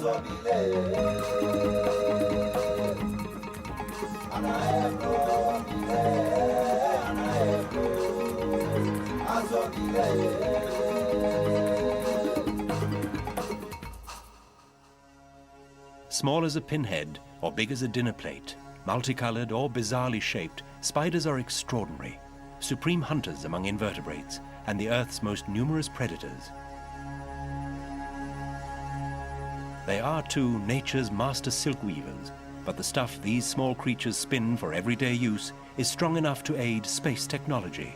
Small as a pinhead or big as a dinner plate, multicolored or bizarrely shaped, spiders are extraordinary, supreme hunters among invertebrates and the Earth's most numerous predators. They are, too, nature's master silk weavers, but the stuff these small creatures spin for everyday use is strong enough to aid space technology.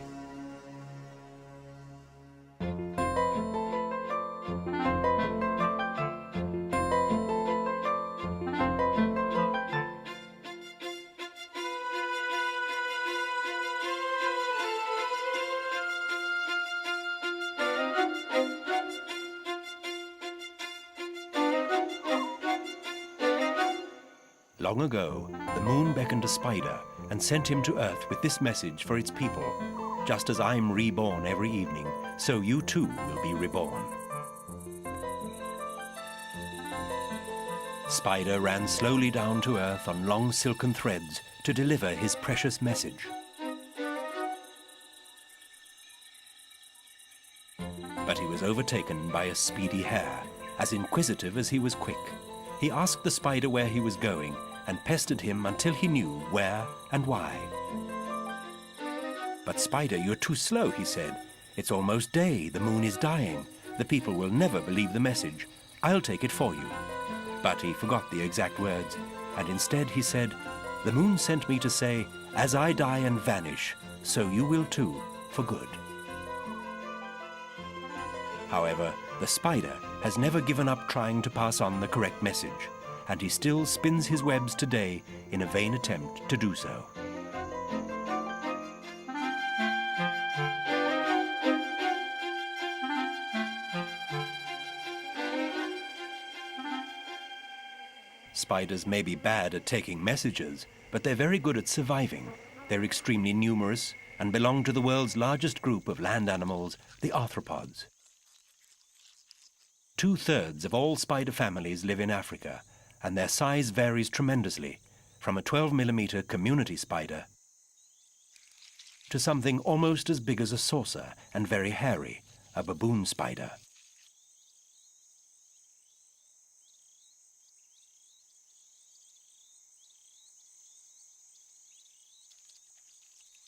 Long ago, the moon beckoned a spider and sent him to Earth with this message for its people. Just as I'm reborn every evening, so you too will be reborn. Spider ran slowly down to Earth on long silken threads to deliver his precious message. But he was overtaken by a speedy hare, as inquisitive as he was quick. He asked the spider where he was going and pestered him until he knew where and why. "But Spider, you're too slow," he said. "It's almost day, the moon is dying. The people will never believe the message. I'll take it for you." But he forgot the exact words, and instead he said, "The moon sent me to say, as I die and vanish, so you will too, for good." However, the spider has never given up trying to pass on the correct message, and he still spins his webs today in a vain attempt to do so. Spiders may be bad at taking messages, but they're very good at surviving. They're extremely numerous and belong to the world's largest group of land animals, the arthropods. 2/3 of all spider families live in Africa, and their size varies tremendously, from a 12-millimeter community spider to something almost as big as a saucer and very hairy, a baboon spider.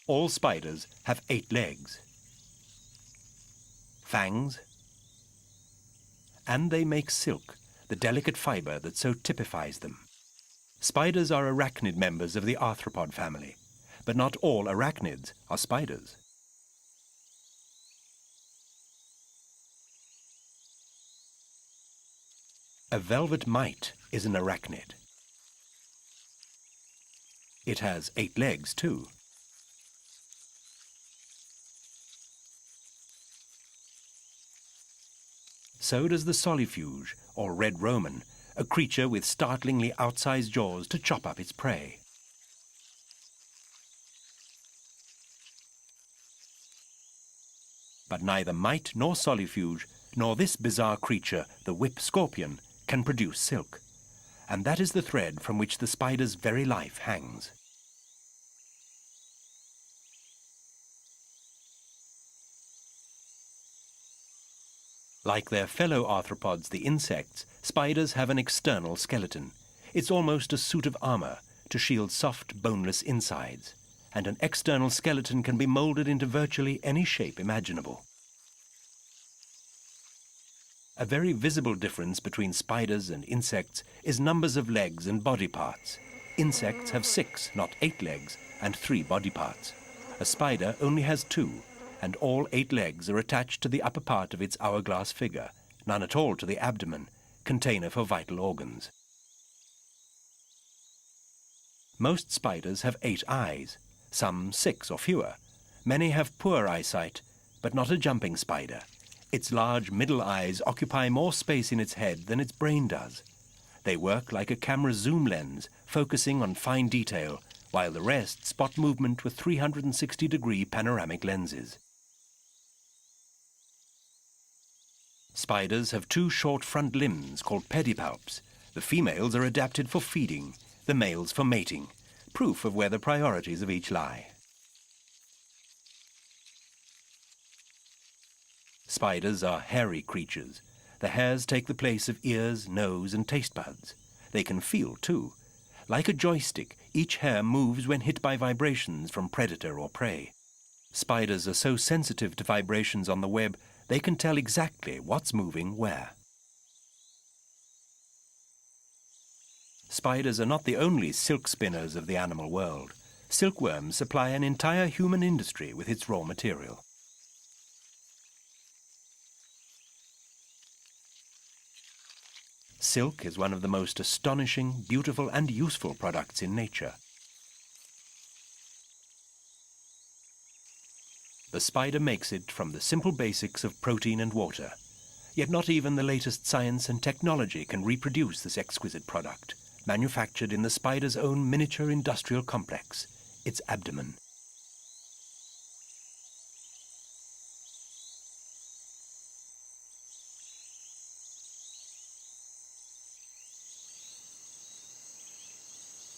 All spiders have 8 legs, fangs, and they make silk, the delicate fiber that so typifies them. Spiders are arachnid members of the arthropod family, but not all arachnids are spiders. A velvet mite is an arachnid. It has 8 legs too. So does the solifuge, or red Roman, a creature with startlingly outsized jaws to chop up its prey. But neither mite nor solifuge, nor this bizarre creature, the whip scorpion, can produce silk. And that is the thread from which the spider's very life hangs. Like their fellow arthropods, the insects, spiders have an external skeleton. It's almost a suit of armor to shield soft, boneless insides, and an external skeleton can be molded into virtually any shape imaginable. A very visible difference between spiders and insects is numbers of legs and body parts. Insects have 6, not 8 legs, and 3 body parts. A spider only has 2. And all 8 legs are attached to the upper part of its hourglass figure, none at all to the abdomen, container for vital organs. Most spiders have 8 eyes, some 6 or fewer. Many have poor eyesight, but not a jumping spider. Its large middle eyes occupy more space in its head than its brain does. They work like a camera zoom lens, focusing on fine detail, while the rest spot movement with 360-degree panoramic lenses. Spiders have 2 short front limbs called pedipalps, The females are adapted for feeding, the males for mating, proof of where the priorities of each lie. Spiders are hairy creatures. The hairs take the place of ears, nose, and taste buds. They can feel too. Like a joystick, each hair moves when hit by vibrations from predator or prey. Spiders are so sensitive to vibrations on the web, they can tell exactly what's moving where. Spiders are not the only silk spinners of the animal world. Silkworms supply an entire human industry with its raw material. Silk is one of the most astonishing, beautiful, and useful products in nature. The spider makes it from the simple basics of protein and water. Yet not even the latest science and technology can reproduce this exquisite product, manufactured in the spider's own miniature industrial complex, its abdomen.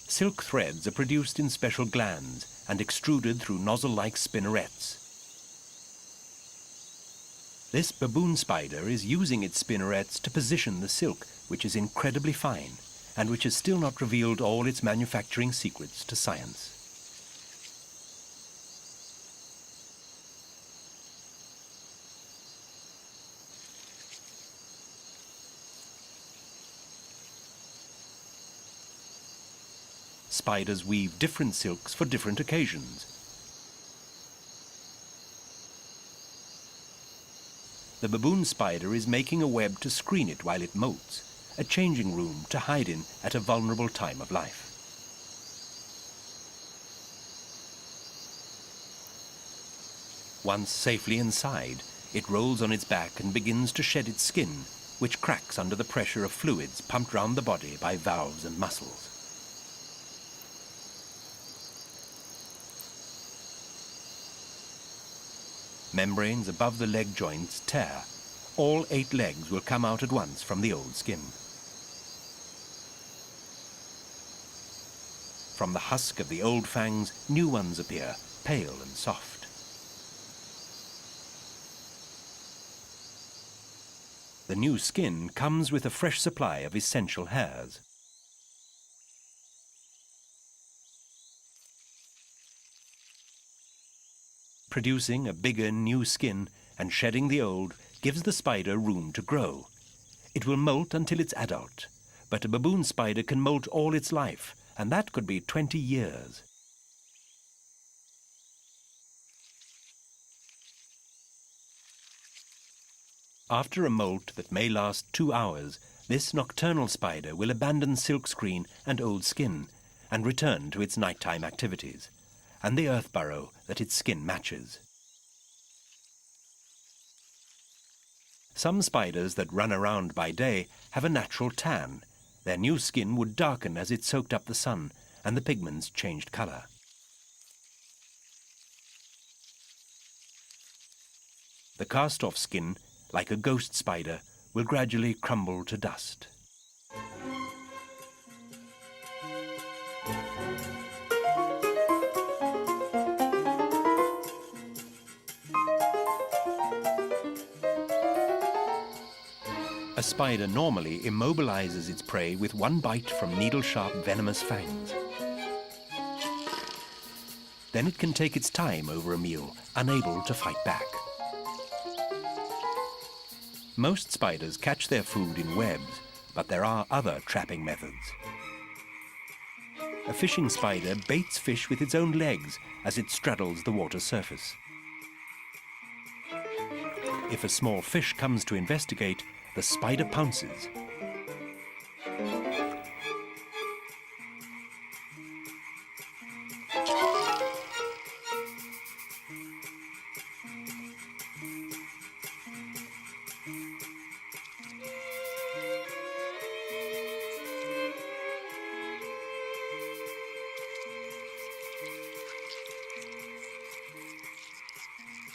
Silk threads are produced in special glands and extruded through nozzle-like spinnerets. This baboon spider is using its spinnerets to position the silk, which is incredibly fine, and which has still not revealed all its manufacturing secrets to science. Spiders weave different silks for different occasions. The baboon spider is making a web to screen it while it molts, a changing room to hide in at a vulnerable time of life. Once safely inside, it rolls on its back and begins to shed its skin, which cracks under the pressure of fluids pumped round the body by valves and muscles. Membranes above the leg joints tear. All 8 legs will come out at once from the old skin. From the husk of the old fangs, new ones appear, pale and soft. The new skin comes with a fresh supply of essential hairs. Producing a bigger new skin and shedding the old gives the spider room to grow. It will molt until it's adult, but a baboon spider can molt all its life, and that could be 20 years. After a molt that may last 2 hours, this nocturnal spider will abandon silkscreen and old skin and return to its nighttime activities, and the earth burrow that its skin matches. Some spiders that run around by day have a natural tan. Their new skin would darken as it soaked up the sun, and the pigments changed color. The cast-off skin, like a ghost spider, will gradually crumble to dust. A spider normally immobilizes its prey with one bite from needle-sharp venomous fangs. Then it can take its time over a meal, unable to fight back. Most spiders catch their food in webs, but there are other trapping methods. A fishing spider baits fish with its own legs as it straddles the water surface. If a small fish comes to investigate, the spider pounces.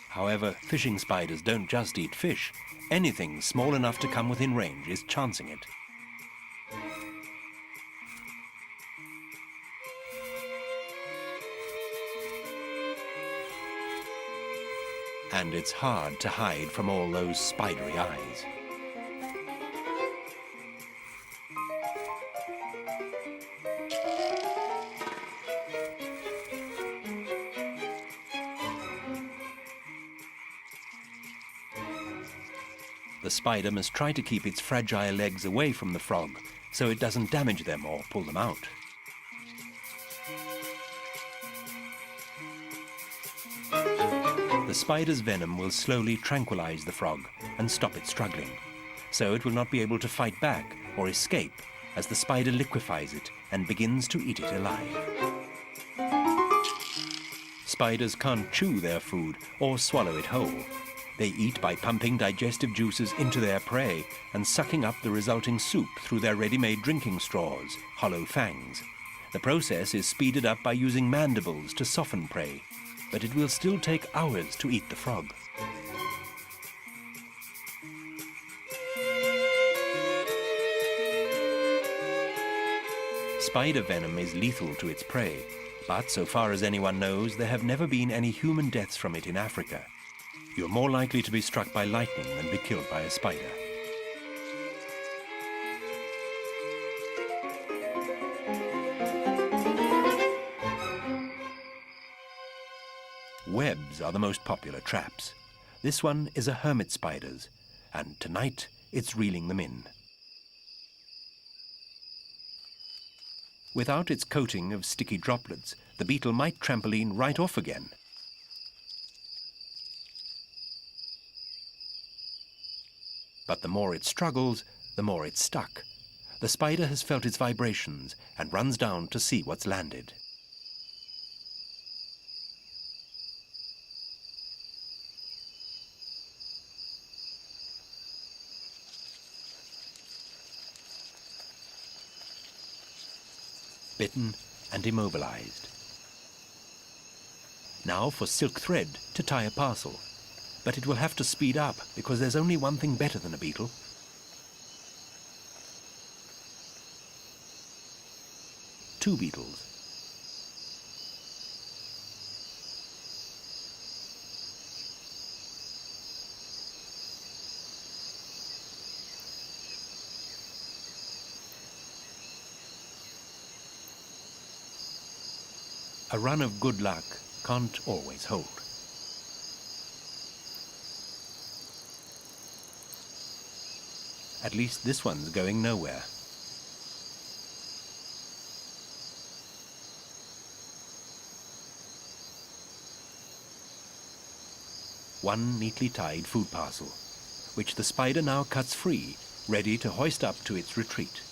However, fishing spiders don't just eat fish. Anything small enough to come within range is chancing it. and it's hard to hide from all those spidery eyes. The spider must try to keep its fragile legs away from the frog so it doesn't damage them or pull them out. The spider's venom will slowly tranquilize the frog and stop it struggling, so it will not be able to fight back or escape as the spider liquefies it and begins to eat it alive. Spiders can't chew their food or swallow it whole. They eat by pumping digestive juices into their prey and sucking up the resulting soup through their ready-made drinking straws, hollow fangs. The process is speeded up by using mandibles to soften prey, but it will still take hours to eat the frog. Spider venom is lethal to its prey, but so far as anyone knows, there have never been any human deaths from it in Africa. You're more likely to be struck by lightning than be killed by a spider. Webs are the most popular traps. This one is a hermit spider's, and tonight it's reeling them in. Without its coating of sticky droplets, the beetle might trampoline right off again. But the more it struggles, the more it's stuck. The spider has felt its vibrations and runs down to see what's landed. Bitten and immobilized. Now for silk thread to tie a parcel. But it will have to speed up because there's only one thing better than a beetle. Two beetles. A run of good luck can't always hold. At least this one's going nowhere. One neatly tied food parcel, which the spider now cuts free, ready to hoist up to its retreat.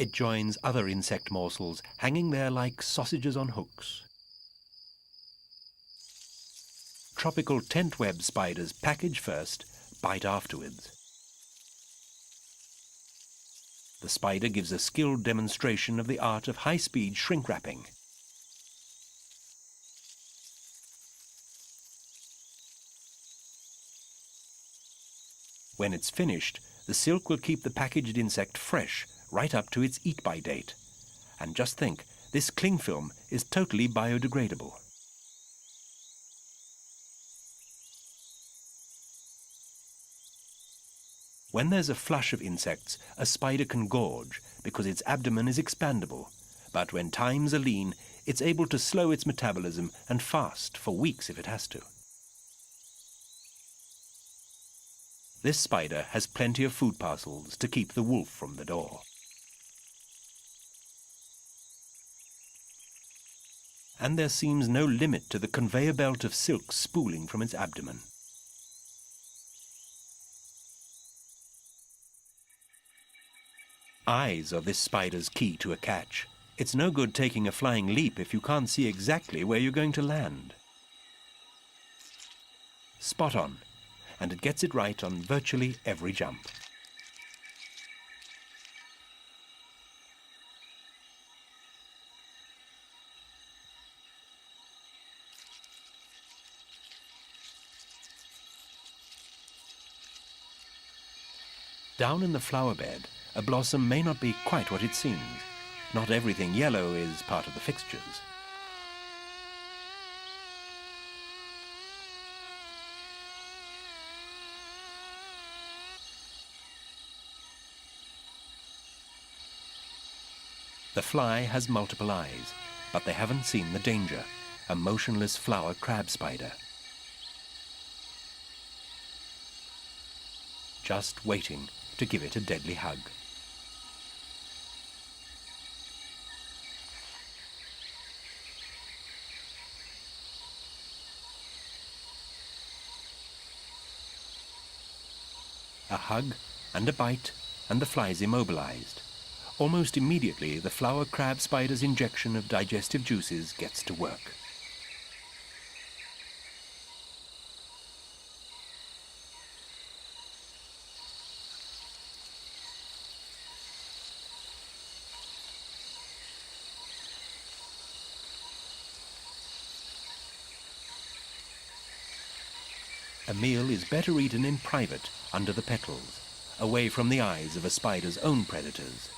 It joins other insect morsels hanging there like sausages on hooks. Tropical tent web spiders package first, bite afterwards. The spider gives a skilled demonstration of the art of high-speed shrink wrapping. When it's finished, the silk will keep the packaged insect fresh right up to its eat-by date. And just think, this cling film is totally biodegradable. When there's a flush of insects, a spider can gorge because its abdomen is expandable. But when times are lean, it's able to slow its metabolism and fast for weeks if it has to. This spider has plenty of food parcels to keep the wolf from the door. And there seems no limit to the conveyor belt of silk spooling from its abdomen. Eyes are this spider's key to a catch. It's no good taking a flying leap if you can't see exactly where you're going to land. Spot on, and it gets it right on virtually every jump. Down in the flower bed, a blossom may not be quite what it seems. Not everything yellow is part of the fixtures. The fly has multiple eyes, but they haven't seen the danger, a motionless flower crab spider. Just waiting to give it a deadly hug. A hug and a bite, and the fly's immobilized. Almost immediately, the flower crab spider's injection of digestive juices gets to work. A meal is better eaten in private, under the petals, away from the eyes of a spider's own predators.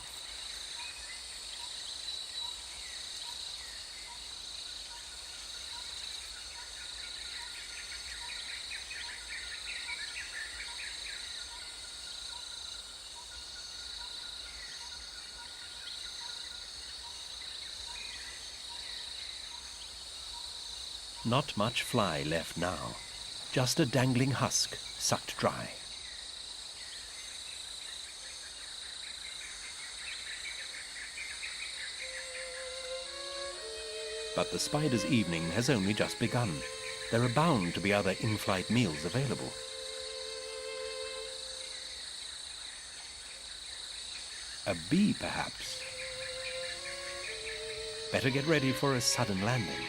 Not much fly left now. Just a dangling husk, sucked dry. But the spider's evening has only just begun. There are bound to be other in-flight meals available. A bee, perhaps. Better get ready for a sudden landing.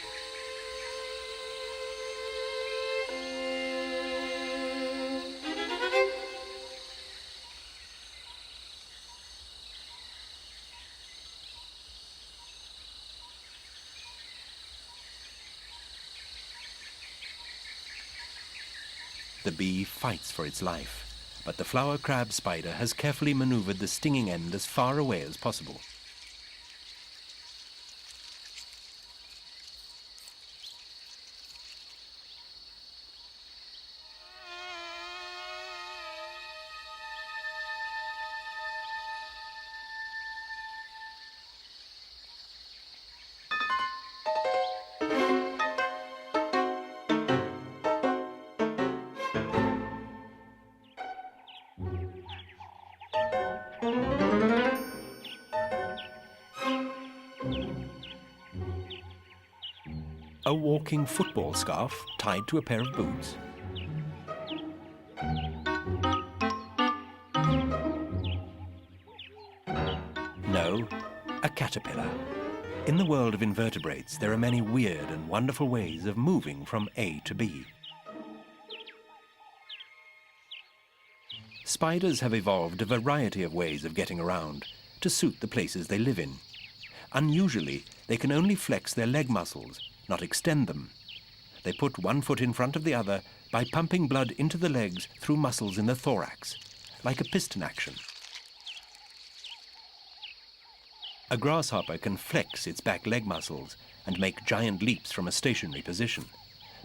The bee fights for its life, but the flower crab spider has carefully maneuvered the stinging end as far away as possible. A walking football scarf tied to a pair of boots. No, a caterpillar. In the world of invertebrates, there are many weird and wonderful ways of moving from A to B. Spiders have evolved a variety of ways of getting around to suit the places they live in. Unusually, they can only flex their leg muscles, not extend them. They put one foot in front of the other by pumping blood into the legs through muscles in the thorax, like a piston action. A grasshopper can flex its back leg muscles and make giant leaps from a stationary position.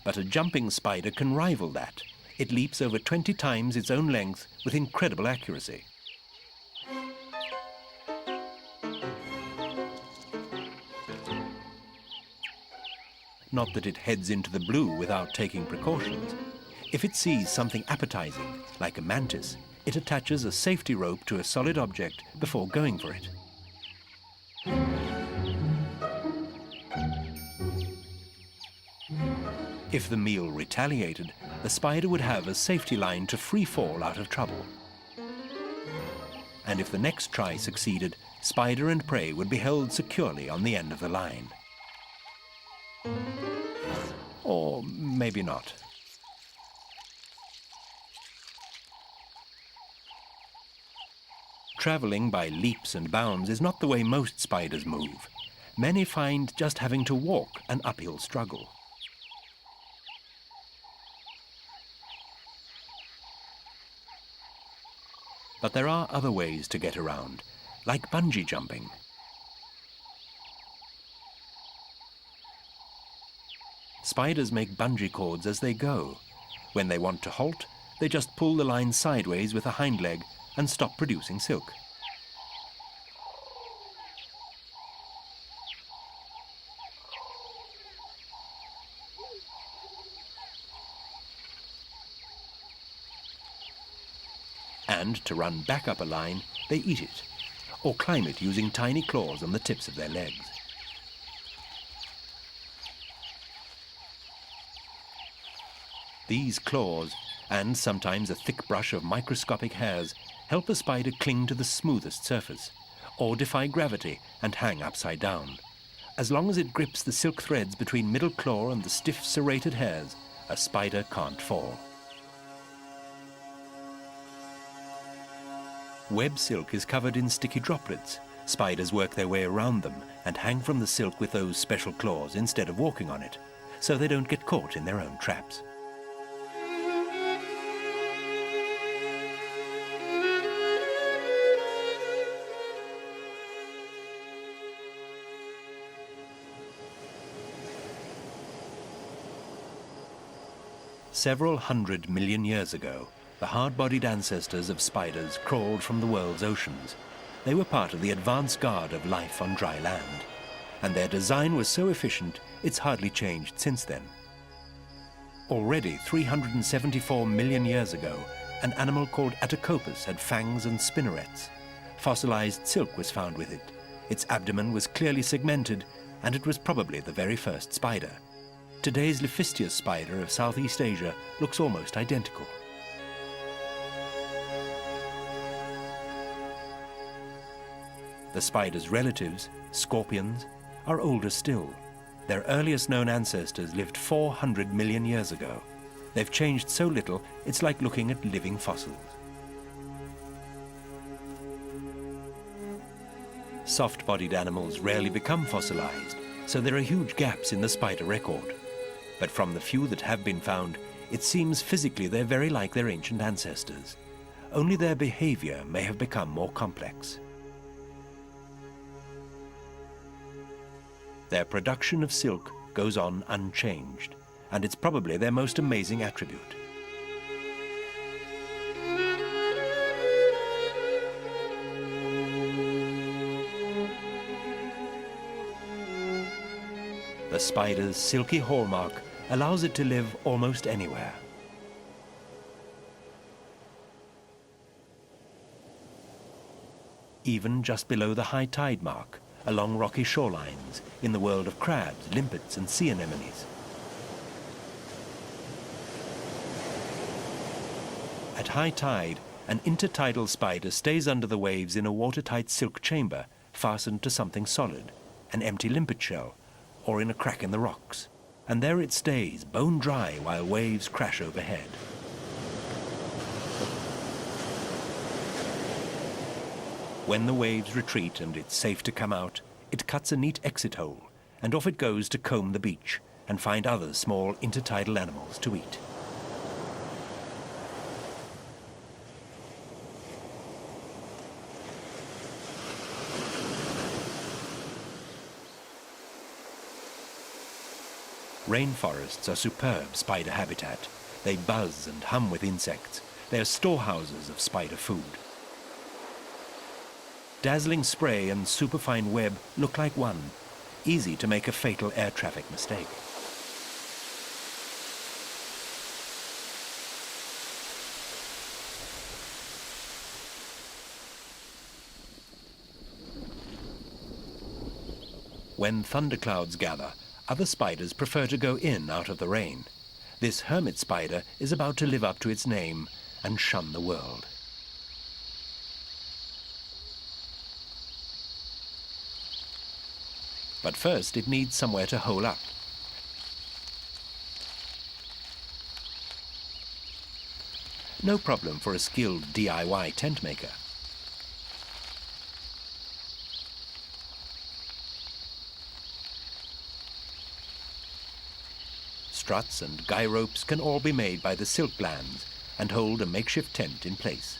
But a jumping spider can rival that. It leaps over 20 times its own length with incredible accuracy. Not that it heads into the blue without taking precautions. If it sees something appetizing, like a mantis, it attaches a safety rope to a solid object before going for it. If the meal retaliated, the spider would have a safety line to free fall out of trouble. And if the next try succeeded, spider and prey would be held securely on the end of the line. Or maybe not. Traveling by leaps and bounds is not the way most spiders move. Many find just having to walk an uphill struggle. But there are other ways to get around, like bungee jumping. Spiders make bungee cords as they go. When they want to halt, they just pull the line sideways with a hind leg and stop producing silk. And to run back up a line, they eat it, or climb it using tiny claws on the tips of their legs. These claws, and sometimes a thick brush of microscopic hairs, help a spider cling to the smoothest surface, or defy gravity and hang upside down. As long as it grips the silk threads between middle claw and the stiff serrated hairs, a spider can't fall. Web silk is covered in sticky droplets. Spiders work their way around them and hang from the silk with those special claws instead of walking on it, so they don't get caught in their own traps. Several 100 million years ago, the hard-bodied ancestors of spiders crawled from the world's oceans. They were part of the advance guard of life on dry land, and their design was so efficient it's hardly changed since then. Already 374 million years ago, an animal called Atacopus had fangs and spinnerets. Fossilized silk was found with it. Its abdomen was clearly segmented, and it was probably the very first spider. Today's Lephistius spider of Southeast Asia looks almost identical. The spider's relatives, scorpions, are older still. Their earliest known ancestors lived 400 million years ago. They've changed so little, it's like looking at living fossils. Soft-bodied animals rarely become fossilized, so there are huge gaps in the spider record. But from the few that have been found, it seems physically they're very like their ancient ancestors. Only their behavior may have become more complex. Their production of silk goes on unchanged, and it's probably their most amazing attribute. The spider's silky hallmark allows it to live almost anywhere. Even just below the high tide mark, along rocky shorelines, in the world of crabs, limpets, and sea anemones. At high tide, an intertidal spider stays under the waves in a watertight silk chamber fastened to something solid, an empty limpet shell, or in a crack in the rocks. And there it stays, bone dry, while waves crash overhead. When the waves retreat and it's safe to come out, it cuts a neat exit hole, and off it goes to comb the beach and find other small intertidal animals to eat. Rainforests are superb spider habitat. They buzz and hum with insects. They are storehouses of spider food. Dazzling spray and superfine web look like one. Easy to make a fatal air traffic mistake. When thunderclouds gather, other spiders prefer to go in out of the rain. This hermit spider is about to live up to its name and shun the world. But first it needs somewhere to hole up. No problem for a skilled DIY tent maker. Struts and guy ropes can all be made by the silk glands and hold a makeshift tent in place.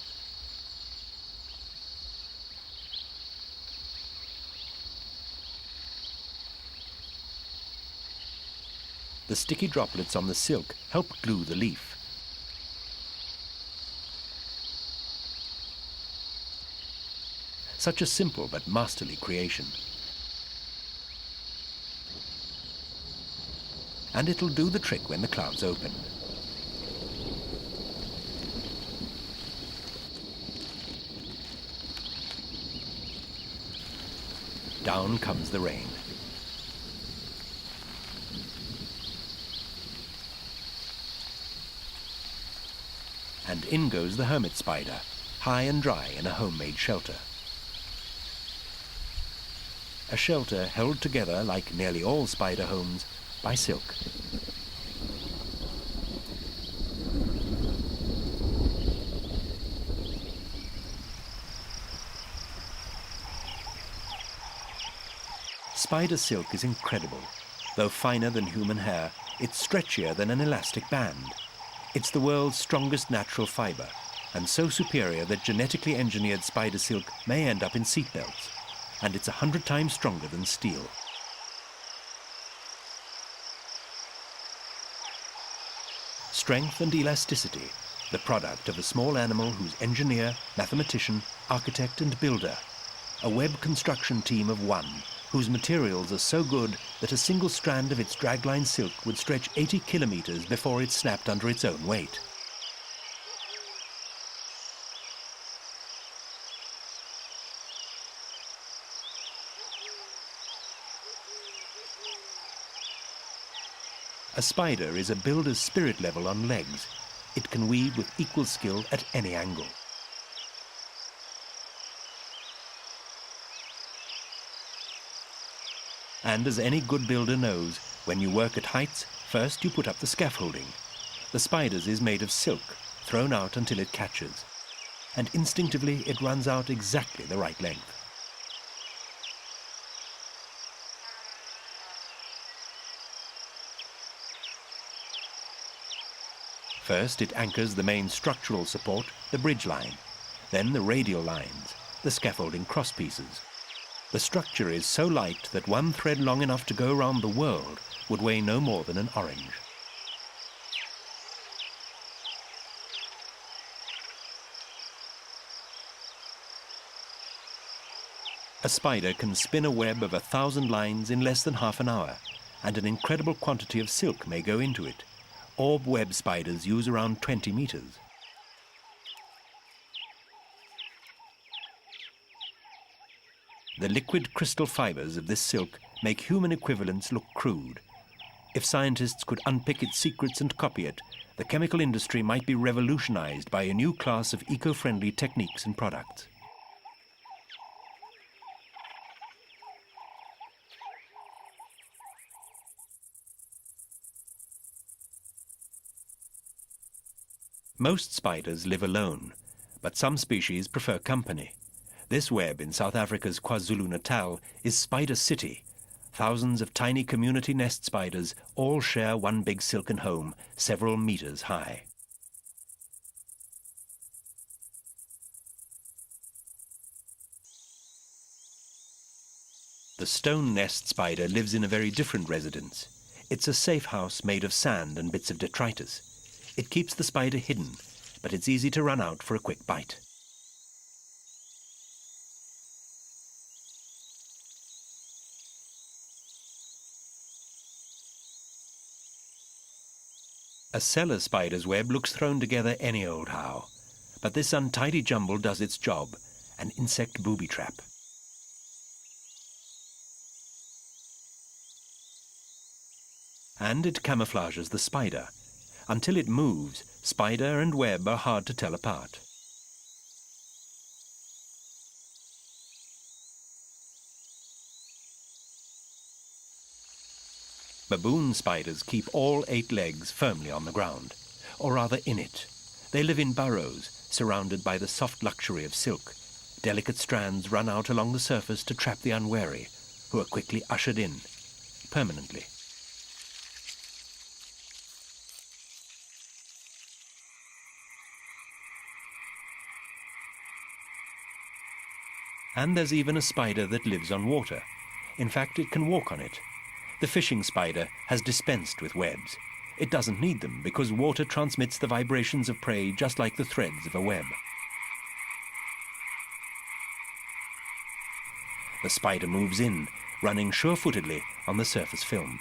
The sticky droplets on the silk help glue the leaf. Such a simple but masterly creation. And it'll do the trick when the clouds open. Down comes the rain. And in goes the hermit spider, high and dry in a homemade shelter. A shelter held together, like nearly all spider homes, by silk. Spider silk is incredible. Though finer than human hair, it's stretchier than an elastic band. It's the world's strongest natural fiber, and so superior that genetically engineered spider silk may end up in seatbelts. And it's 100 times stronger than steel. Strength and elasticity, the product of a small animal whose engineer, mathematician, architect and builder. A web construction team of one, whose materials are so good that a single strand of its dragline silk would stretch 80 kilometers before it snapped under its own weight. A spider is a builder's spirit level on legs. It can weave with equal skill at any angle. And as any good builder knows, when you work at heights, first you put up the scaffolding. The spider's is made of silk, thrown out until it catches. And instinctively it runs out exactly the right length. First, it anchors the main structural support, the bridge line, then the radial lines, the scaffolding crosspieces. The structure is so light that one thread long enough to go around the world would weigh no more than an orange. A spider can spin a web of 1,000 lines in less than half an hour, and an incredible quantity of silk may go into it. Orb web spiders use around 20 meters. The liquid crystal fibers of this silk make human equivalents look crude. If scientists could unpick its secrets and copy it, the chemical industry might be revolutionized by a new class of eco-friendly techniques and products. Most spiders live alone, but some species prefer company. This web in South Africa's KwaZulu-Natal is Spider City. Thousands of tiny community nest spiders all share one big silken home, several meters high. The stone nest spider lives in a very different residence. It's a safe house made of sand and bits of detritus. It keeps the spider hidden, but it's easy to run out for a quick bite. A cellar spider's web looks thrown together any old how, but this untidy jumble does its job, an insect booby trap. And it camouflages the spider. Until it moves, spider and web are hard to tell apart. Baboon spiders keep all 8 legs firmly on the ground, or rather in it. They live in burrows, surrounded by the soft luxury of silk. Delicate strands run out along the surface to trap the unwary, who are quickly ushered in, permanently. And there's even a spider that lives on water. In fact, it can walk on it. The fishing spider has dispensed with webs. It doesn't need them because water transmits the vibrations of prey just like the threads of a web. The spider moves in, running sure-footedly on the surface film.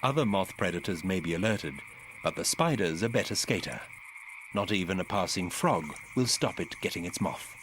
Other moth predators may be alerted, but the spider's a better skater. Not even a passing frog will stop it getting its moth.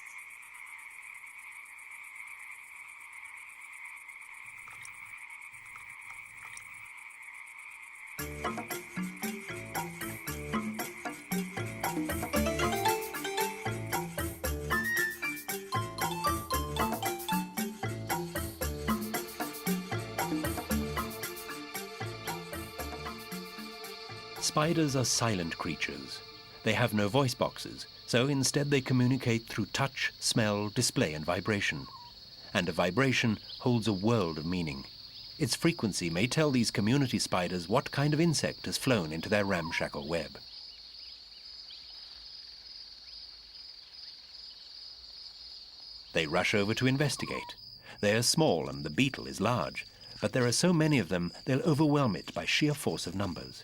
Spiders are silent creatures. They have no voice boxes, so instead they communicate through touch, smell, display and vibration. And a vibration holds a world of meaning. Its frequency may tell these community spiders what kind of insect has flown into their ramshackle web. They rush over to investigate. They are small and the beetle is large, but there are so many of them they'll overwhelm it by sheer force of numbers.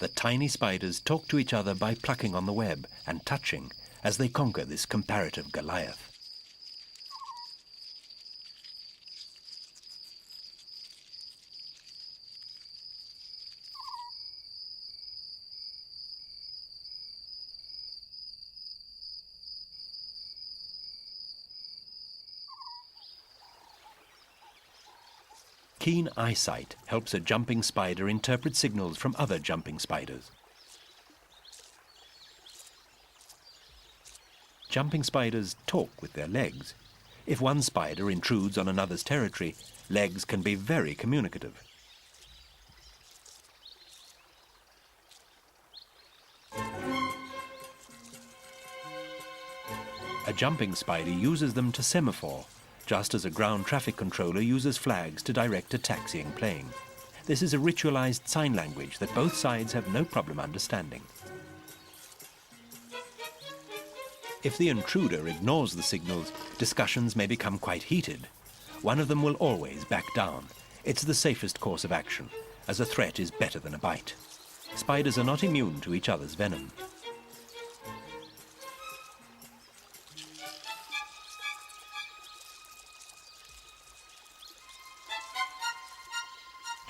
The tiny spiders talk to each other by plucking on the web and touching as they conquer this comparative Goliath. Keen eyesight helps a jumping spider interpret signals from other jumping spiders. Jumping spiders talk with their legs. If one spider intrudes on another's territory, legs can be very communicative. A jumping spider uses them to semaphore, just as a ground traffic controller uses flags to direct a taxiing plane. This is a ritualized sign language that both sides have no problem understanding. If the intruder ignores the signals, discussions may become quite heated. One of them will always back down. It's the safest course of action, as a threat is better than a bite. Spiders are not immune to each other's venom.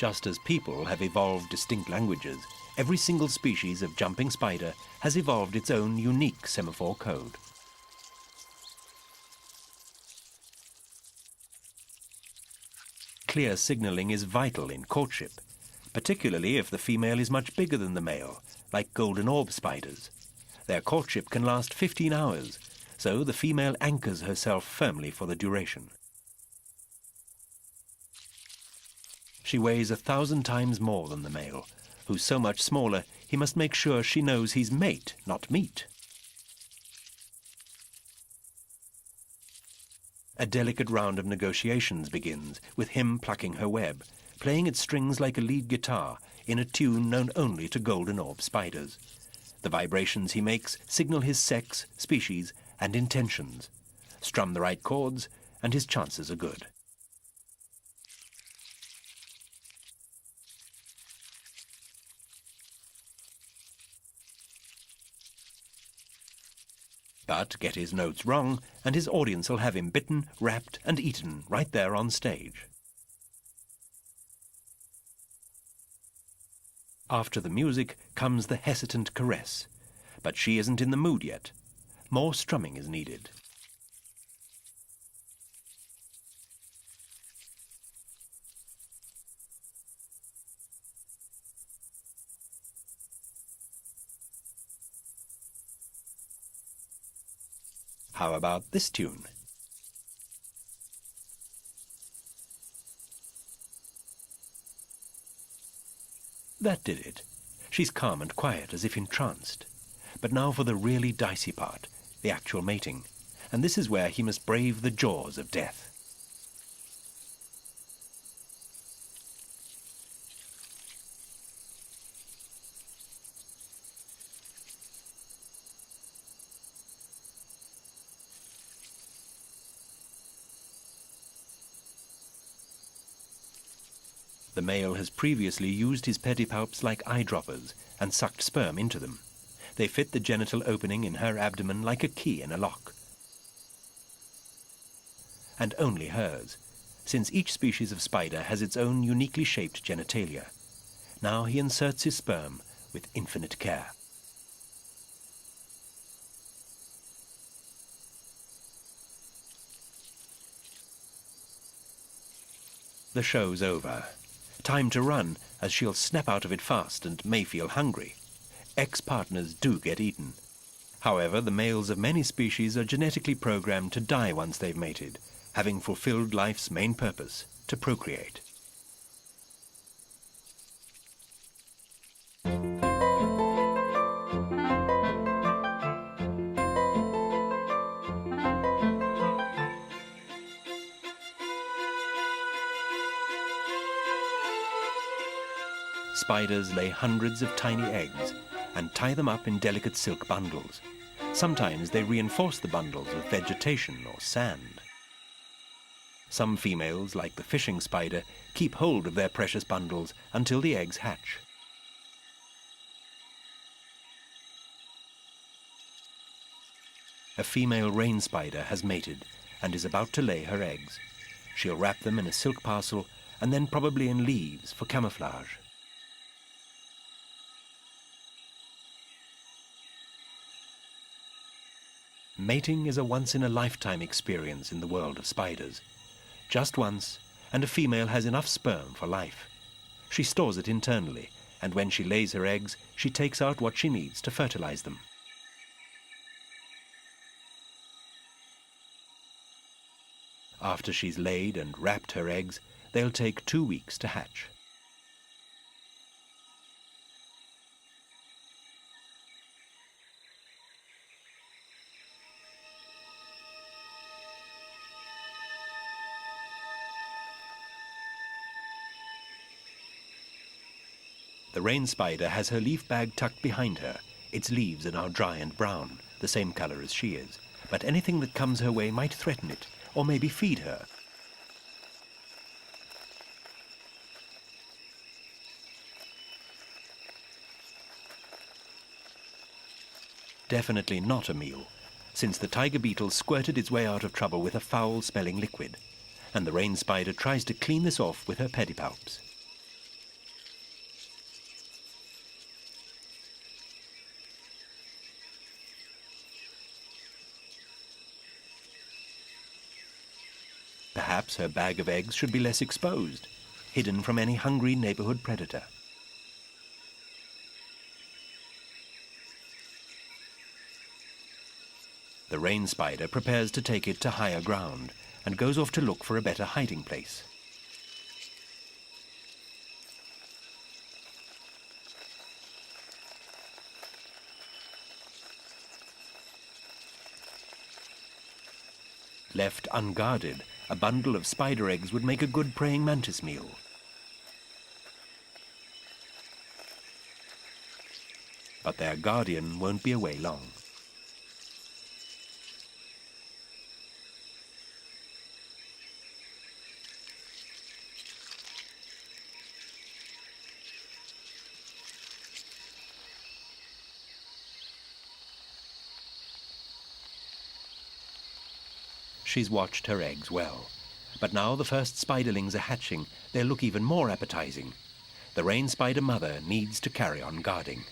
Just as people have evolved distinct languages, every single species of jumping spider has evolved its own unique semaphore code. Clear signaling is vital in courtship, particularly if the female is much bigger than the male, like golden orb spiders. Their courtship can last 15 hours, so the female anchors herself firmly for the duration. She weighs 1,000 times more than the male, who's so much smaller he must make sure she knows he's mate, not meat. A delicate round of negotiations begins, with him plucking her web, playing its strings like a lead guitar in a tune known only to golden orb spiders. The vibrations he makes signal his sex, species, and intentions. Strum the right chords, and his chances are good. But get his notes wrong, and his audience will have him bitten, wrapped, and eaten right there on stage. After the music comes the hesitant caress, but she isn't in the mood yet. More strumming is needed. How about this tune? That did it. She's calm and quiet, as if entranced. But now for the really dicey part, the actual mating. And this is where he must brave the jaws of death. The male has previously used his pedipalps like eyedroppers and sucked sperm into them. They fit the genital opening in her abdomen like a key in a lock. And only hers, since each species of spider has its own uniquely shaped genitalia. Now he inserts his sperm with infinite care. The show's over. Time to run, as she'll snap out of it fast and may feel hungry. Ex-partners do get eaten. However, the males of many species are genetically programmed to die once they've mated, having fulfilled life's main purpose, to procreate. Spiders lay hundreds of tiny eggs and tie them up in delicate silk bundles. Sometimes they reinforce the bundles with vegetation or sand. Some females, like the fishing spider, keep hold of their precious bundles until the eggs hatch. A female rain spider has mated and is about to lay her eggs. She'll wrap them in a silk parcel and then probably in leaves for camouflage. Mating is a once-in-a-lifetime experience in the world of spiders. Just once, and a female has enough sperm for life. She stores it internally, and when she lays her eggs, she takes out what she needs to fertilize them. After she's laid and wrapped her eggs, they'll take 2 weeks to hatch. The rain spider has her leaf bag tucked behind her. Its leaves are now dry and brown, the same color as she is. But anything that comes her way might threaten it, or maybe feed her. Definitely not a meal, since the tiger beetle squirted its way out of trouble with a foul-smelling liquid, and the rain spider tries to clean this off with her pedipalps. Perhaps her bag of eggs should be less exposed, hidden from any hungry neighborhood predator. The rain spider prepares to take it to higher ground and goes off to look for a better hiding place. Left unguarded, a bundle of spider eggs would make a good praying mantis meal. But their guardian won't be away long. She's watched her eggs well. But now the first spiderlings are hatching, they'll look even more appetizing. The rain spider mother needs to carry on guarding.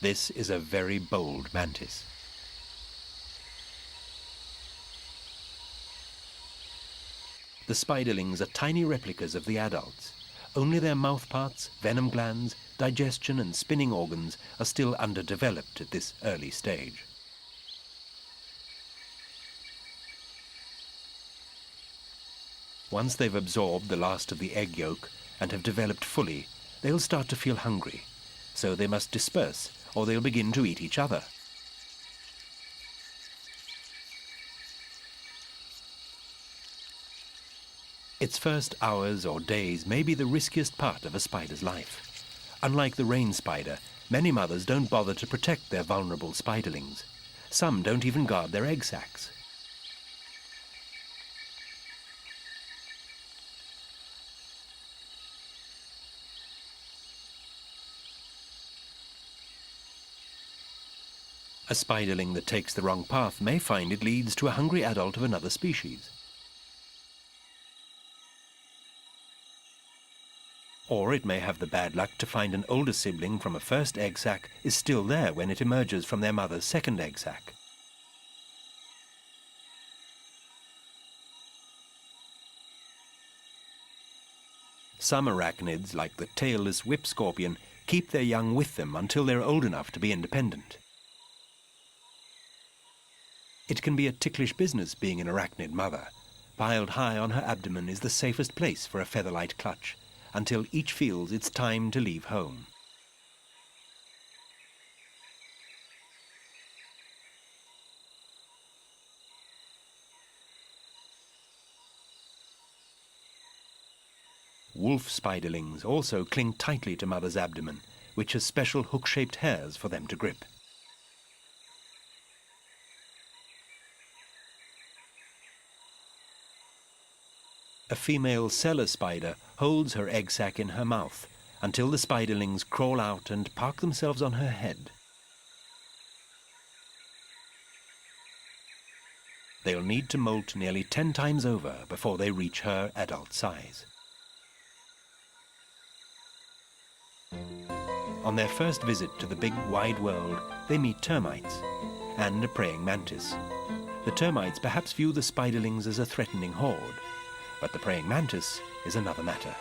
This is a very bold mantis. The The spiderlings are tiny replicas of the adults. Only their mouthparts, venom glands, digestion and spinning organs are still underdeveloped at this early stage. Once they've absorbed the last of the egg yolk and have developed fully, they'll start to feel hungry, so they must disperse or they'll begin to eat each other. Its first hours or days may be the riskiest part of a spider's life. Unlike the rain spider, many mothers don't bother to protect their vulnerable spiderlings. Some don't even guard their egg sacs. A spiderling that takes the wrong path may find it leads to a hungry adult of another species. Or it may have the bad luck to find an older sibling from a first egg sac is still there when it emerges from their mother's second egg sac. Some arachnids, like the tailless whip scorpion, keep their young with them until they're old enough to be independent. It can be a ticklish business being an arachnid mother. Piled high on her abdomen is the safest place for a featherlight clutch, until each feels it's time to leave home. Wolf spiderlings also cling tightly to mother's abdomen, which has special hook-shaped hairs for them to grip. A female cellar spider holds her egg sac in her mouth until the spiderlings crawl out and park themselves on her head. They'll need to molt nearly 10 times over before they reach her adult size. On their first visit to the big wide world, they meet termites and a praying mantis. The termites perhaps view the spiderlings as a threatening horde, but the praying mantis is another matter.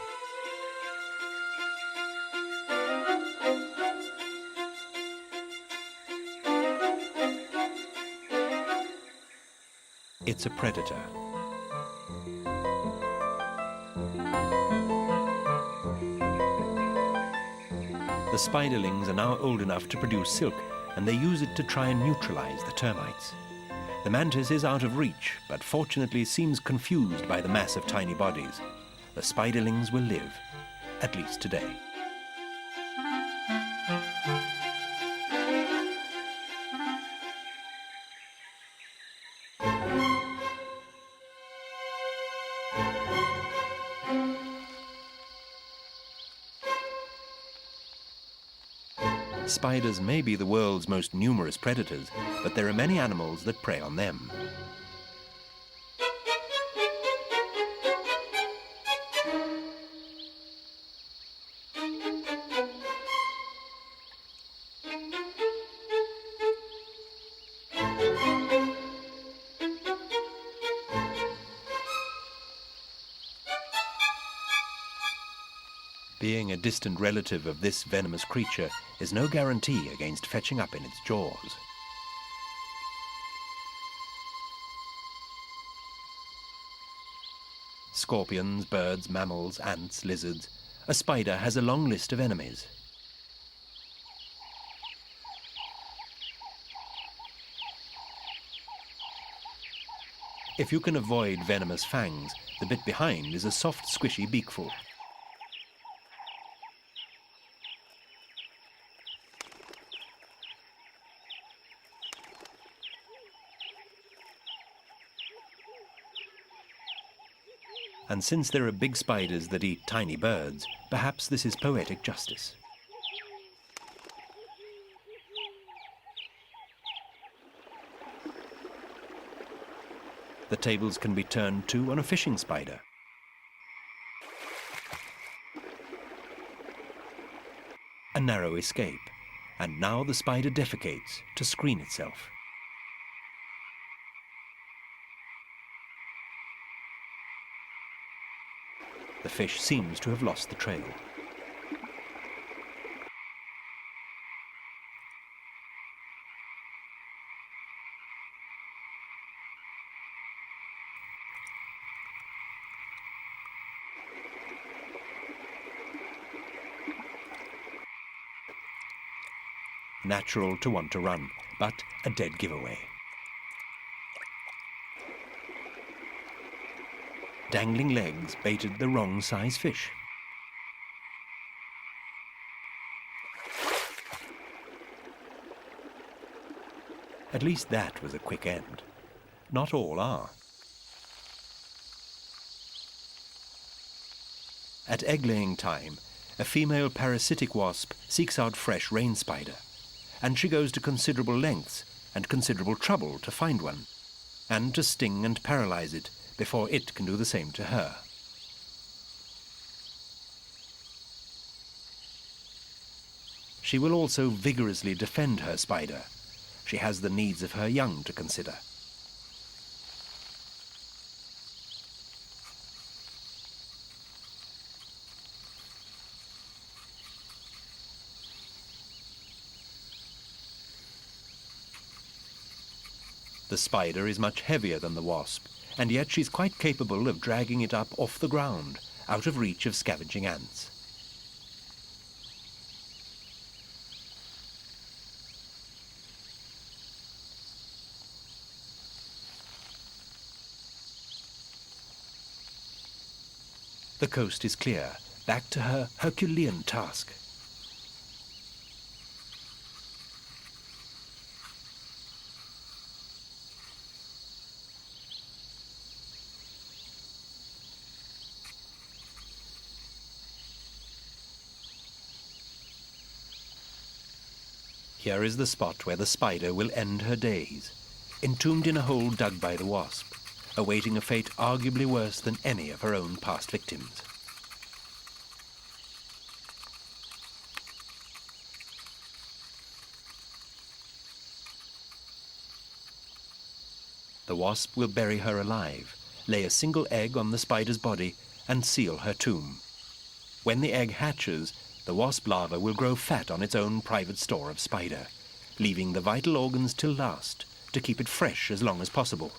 It's a predator. The spiderlings are now old enough to produce silk, and they use it to try and neutralize the termites. The mantis is out of reach, but fortunately seems confused by the mass of tiny bodies. The spiderlings will live, at least today. Spiders may be the world's most numerous predators, but there are many animals that prey on them. Being a distant relative of this venomous creature is no guarantee against fetching up in its jaws. Scorpions, birds, mammals, ants, lizards. A spider has a long list of enemies. If you can avoid venomous fangs, the bit behind is a soft, squishy beakful. And since there are big spiders that eat tiny birds, perhaps this is poetic justice. The tables can be turned too on a fishing spider. A narrow escape, and now the spider defecates to screen itself. The fish seems to have lost the trail. Natural to want to run, but a dead giveaway. Dangling legs baited the wrong size fish. At least that was a quick end. Not all are. At egg-laying time, a female parasitic wasp seeks out fresh rain spider, and she goes to considerable lengths and considerable trouble to find one, and to sting and paralyze it before it can do the same to her. She will also vigorously defend her spider. She has the needs of her young to consider. The spider is much heavier than the wasp, and yet she's quite capable of dragging it up off the ground, out of reach of scavenging ants. The coast is clear, back to her Herculean task. Here is the spot where the spider will end her days, entombed in a hole dug by the wasp, awaiting a fate arguably worse than any of her own past victims. The wasp will bury her alive, lay a single egg on the spider's body, and seal her tomb. When the egg hatches, the wasp larva will grow fat on its own private store of spider, leaving the vital organs till last, to keep it fresh as long as possible.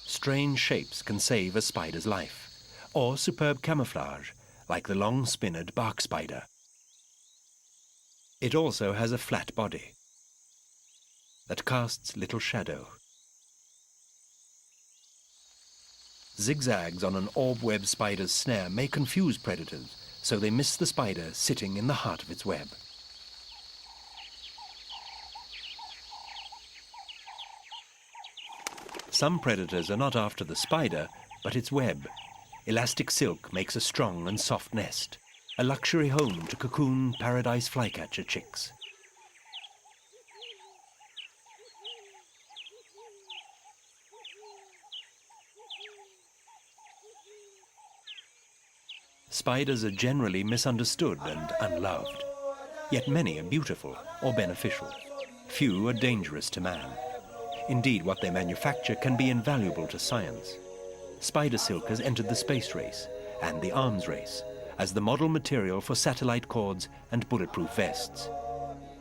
Strange shapes can save a spider's life, or superb camouflage, like the long-spinned bark spider. It also has a flat body that casts little shadow. Zigzags on an orb-web spider's snare may confuse predators, so they miss the spider sitting in the heart of its web. Some predators are not after the spider, but its web. Elastic silk makes a strong and soft nest, a luxury home to cocoon paradise flycatcher chicks. Spiders are generally misunderstood and unloved, yet many are beautiful or beneficial. Few are dangerous to man. Indeed, what they manufacture can be invaluable to science. Spider silk has entered the space race and the arms race as the model material for satellite cords and bulletproof vests.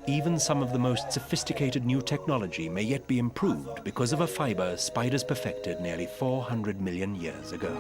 Even some of the most sophisticated new technology may yet be improved because of a fiber spiders perfected nearly 400 million years ago.